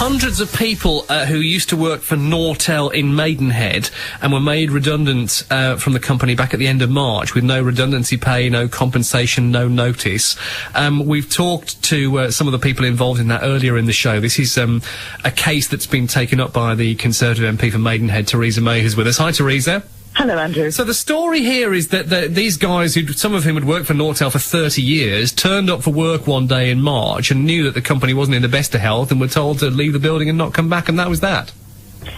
hundreds of people who used to work for Nortel in Maidenhead and were made redundant from the company back at the end of March with no redundancy pay, no compensation, no notice. We've talked to some of the people involved in that earlier in the show. This is a case that's been taken up by the Conservative MP for Maidenhead, Theresa, who's with us. Hi, Theresa. Hello, Andrew. So the story here is that these guys, some of whom had worked for Nortel for 30 years, turned up for work one day in March and knew that the company wasn't in the best of health and were told to leave the building and not come back, and that was that.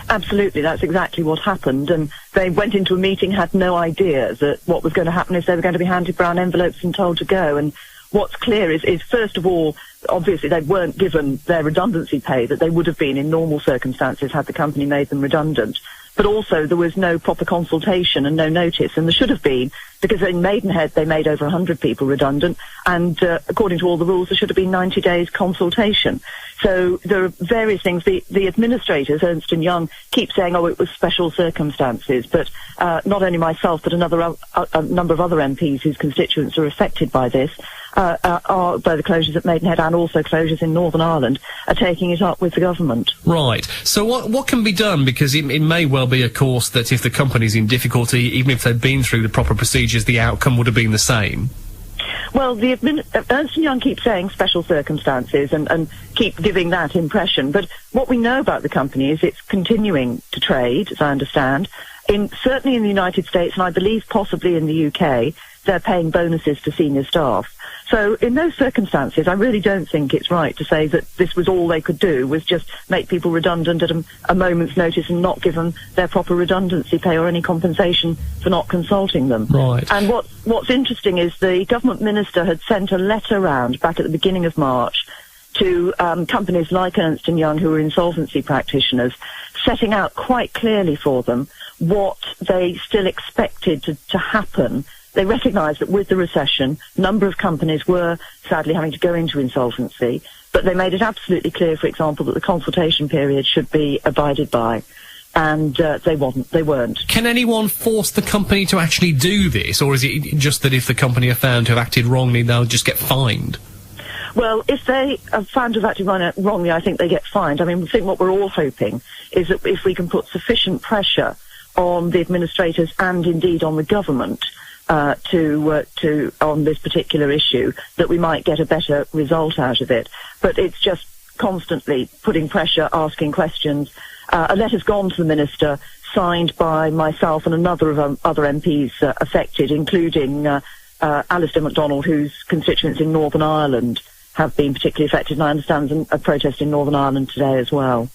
Absolutely, that's exactly what happened, and they went into a meeting, had no idea that what was going to happen is they were going to be handed brown envelopes and told to go. And what's clear is first of all, obviously they weren't given their redundancy pay that they would have been in normal circumstances had the company made them redundant. But also there was no proper consultation and no notice, and there should have been, because in Maidenhead they made over 100 people redundant, and according to all the rules there should have been 90 days consultation. So there are various things. The administrators, Ernst & Young, keep saying, oh, it was special circumstances, but not only myself but a number of other MPs whose constituents are affected by this, are by the closures at Maidenhead and also closures in Northern Ireland, are taking it up with the government. Right. So what can be done? Because it may well be, of course, that if the company's in difficulty, even if they've been through the proper procedures, the outcome would have been the same. Well, Ernst & Young keep saying special circumstances and keep giving that impression. But what we know about the company is it's continuing to trade, as I understand. Certainly in the United States, and I believe possibly in the UK, they're paying bonuses to senior staff. So in those circumstances, I really don't think it's right to say that this was all they could do, was just make people redundant at a moment's notice and not give them their proper redundancy pay or any compensation for not consulting them. Right. And what's interesting is the government minister had sent a letter round back at the beginning of March to companies like Ernst & Young, who are insolvency practitioners, setting out quite clearly for them what they still expected to happen. They recognised that with the recession, a number of companies were sadly having to go into insolvency, but they made it absolutely clear, for example, that the consultation period should be abided by, and they weren't. Can anyone force the company to actually do this, or is it just that if the company are found to have acted wrongly, they'll just get fined? Well, if they are found to have acted wrongly, I think they get fined. I mean, I think what we're all hoping is that if we can put sufficient pressure on the administrators and indeed on the government on this particular issue, that we might get a better result out of it. But it's just constantly putting pressure, asking questions. A letter's gone to the minister, signed by myself and another of other MPs affected, including Alistair MacDonald, whose constituents in Northern Ireland have been particularly affected, and I understand there's a protest in Northern Ireland today as well.